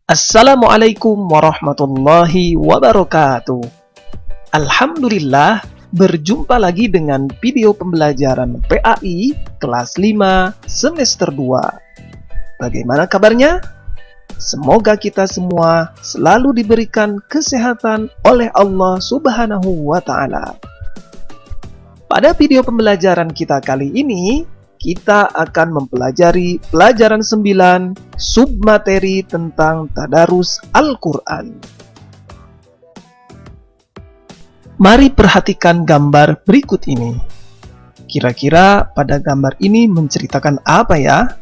Assalamualaikum warahmatullahi wabarakatuh. Alhamdulillah, berjumpa lagi dengan video pembelajaran PAI kelas 5 semester 2. Bagaimana kabarnya? Semoga kita semua selalu diberikan kesehatan oleh Allah Subhanahu wa Ta'ala. Pada video pembelajaran kita kali ini, kita akan mempelajari pelajaran 9 submateri tentang tadarus Al-Quran. Mari perhatikan gambar berikut ini. Kira-kira pada gambar ini menceritakan apa ya?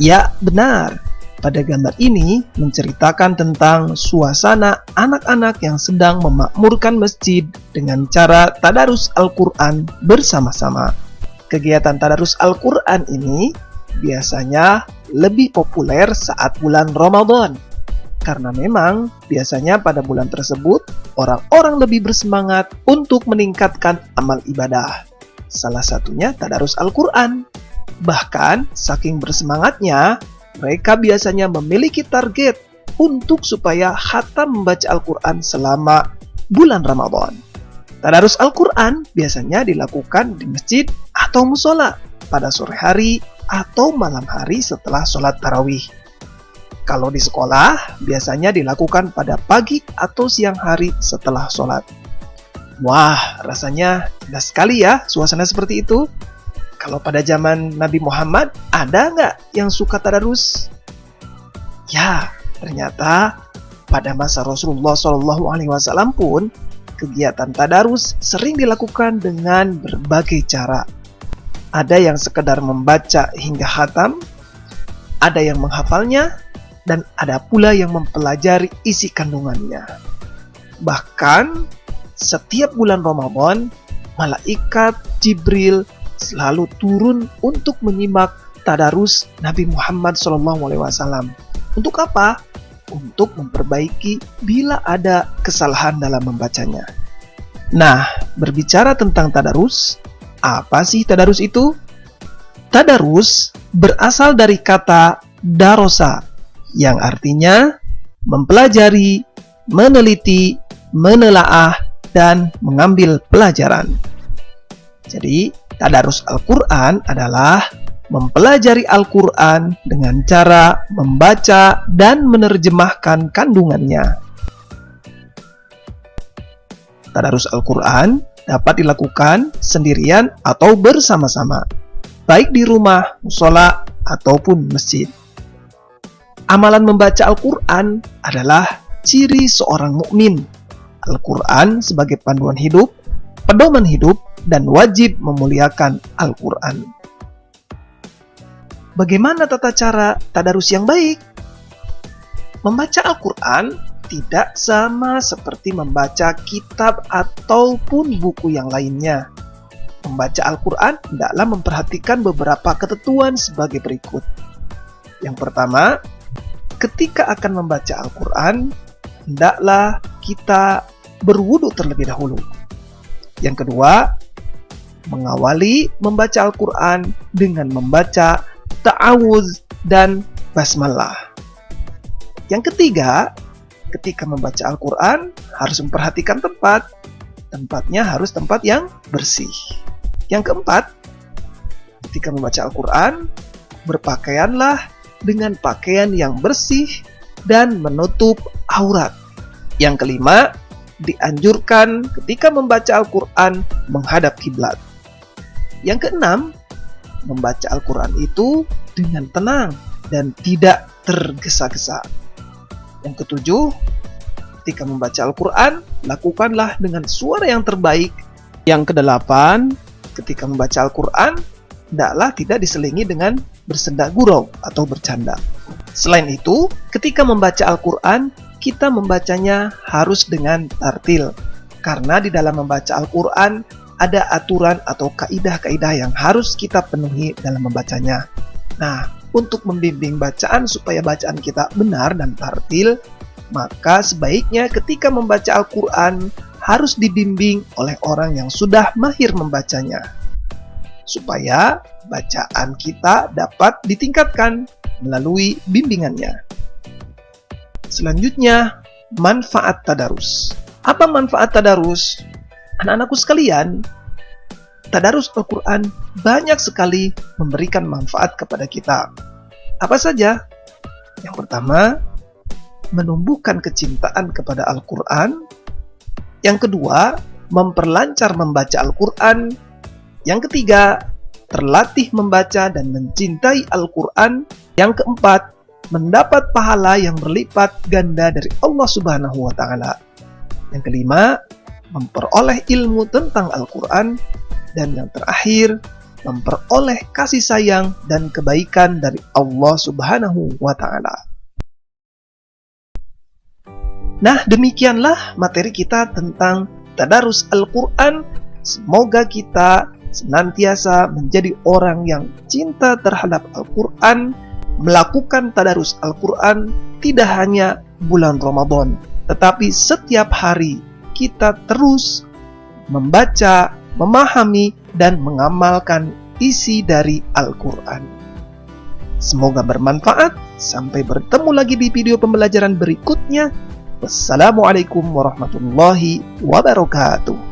Ya, benar. Pada gambar ini menceritakan tentang suasana anak-anak yang sedang memakmurkan masjid dengan cara tadarus Al-Quran bersama-sama. Kegiatan tadarus Al-Quran ini biasanya lebih populer saat bulan Ramadan. Karena memang biasanya pada bulan tersebut orang-orang lebih bersemangat untuk meningkatkan amal ibadah. Salah satunya tadarus Al-Quran. Bahkan saking bersemangatnya, mereka biasanya memiliki target untuk supaya khatam membaca Al-Quran selama bulan Ramadan. Tadarus Al-Quran biasanya dilakukan di masjid atau musola pada sore hari atau malam hari setelah sholat tarawih. Kalau di sekolah, biasanya dilakukan pada pagi atau siang hari setelah sholat. Wah, rasanya indah sekali ya suasana seperti itu. Kalau pada zaman Nabi Muhammad, ada nggak yang suka tadarus? Ya, ternyata pada masa Rasulullah SAW pun, kegiatan tadarus sering dilakukan dengan berbagai cara. Ada yang sekedar membaca hingga khatam, ada yang menghafalnya, dan ada pula yang mempelajari isi kandungannya. Bahkan, setiap bulan Ramadan, malaikat Jibril selalu turun untuk menyimak tadarus Nabi Muhammad SAW. Untuk apa? Untuk memperbaiki bila ada kesalahan dalam membacanya. Nah, berbicara tentang tadarus, apa sih tadarus itu? Tadarus berasal dari kata darosa, yang artinya mempelajari, meneliti, menelaah, dan mengambil pelajaran. Jadi, tadarus Al-Quran adalah mempelajari Al-Quran dengan cara membaca dan menerjemahkan kandungannya. Tadarus Al-Quran dapat dilakukan sendirian atau bersama-sama, baik di rumah, musola, ataupun masjid. Amalan membaca Al-Quran adalah ciri seorang mukmin. Al-Quran sebagai panduan hidup, pedoman hidup, dan wajib memuliakan Al-Quran. Bagaimana tata cara tadarus yang baik? Membaca Al-Quran tidak sama seperti membaca kitab ataupun buku yang lainnya. Membaca Al-Quran hendaklah memperhatikan beberapa ketentuan sebagai berikut. Yang pertama, ketika akan membaca Al-Quran, hendaklah kita berwudu terlebih dahulu. Yang kedua, mengawali membaca Al-Quran dengan membaca ta'awuz dan basmalah. Yang ketiga, ketika membaca Al-Quran harus memperhatikan tempat. Tempatnya harus tempat yang bersih. Yang keempat, ketika membaca Al-Quran, berpakaianlah dengan pakaian yang bersih dan menutup aurat. Yang kelima, dianjurkan ketika membaca Al-Quran menghadap kiblat. Yang keenam, membaca Al-Quran itu dengan tenang dan tidak tergesa-gesa. Yang ketujuh, ketika membaca Al-Quran, lakukanlah dengan suara yang terbaik. Yang kedelapan, ketika membaca Al-Quran, hendaklah tidak diselingi dengan bersendak gurau atau bercanda. Selain itu, ketika membaca Al-Quran, kita membacanya harus dengan tartil. Karena di dalam membaca Al-Quran, ada aturan atau kaidah-kaidah yang harus kita penuhi dalam membacanya. Nah, untuk membimbing bacaan supaya bacaan kita benar dan tartil, maka sebaiknya ketika membaca Al-Quran harus dibimbing oleh orang yang sudah mahir membacanya, supaya bacaan kita dapat ditingkatkan melalui bimbingannya. Selanjutnya, manfaat tadarus. Apa manfaat tadarus? Anak-anakku sekalian, tadarus Al-Quran banyak sekali memberikan manfaat kepada kita. Apa saja? Yang pertama, menumbuhkan kecintaan kepada Al-Quran. Yang kedua, memperlancar membaca Al-Quran. Yang ketiga, terlatih membaca dan mencintai Al-Quran. Yang keempat, mendapat pahala yang berlipat ganda dari Allah Subhanahu wa Ta'ala. Yang kelima, memperoleh ilmu tentang Al-Quran. Dan yang terakhir, memperoleh kasih sayang dan kebaikan dari Allah Subhanahu wa Ta'ala. Nah, demikianlah materi kita tentang tadarus Al-Quran. Semoga kita senantiasa menjadi orang yang cinta terhadap Al-Quran, melakukan tadarus Al-Quran tidak hanya bulan Ramadan, tetapi setiap hari kita terus membaca, memahami, dan mengamalkan isi dari Al-Quran. Semoga bermanfaat. Sampai bertemu lagi di video pembelajaran berikutnya. Wassalamualaikum warahmatullahi wabarakatuh.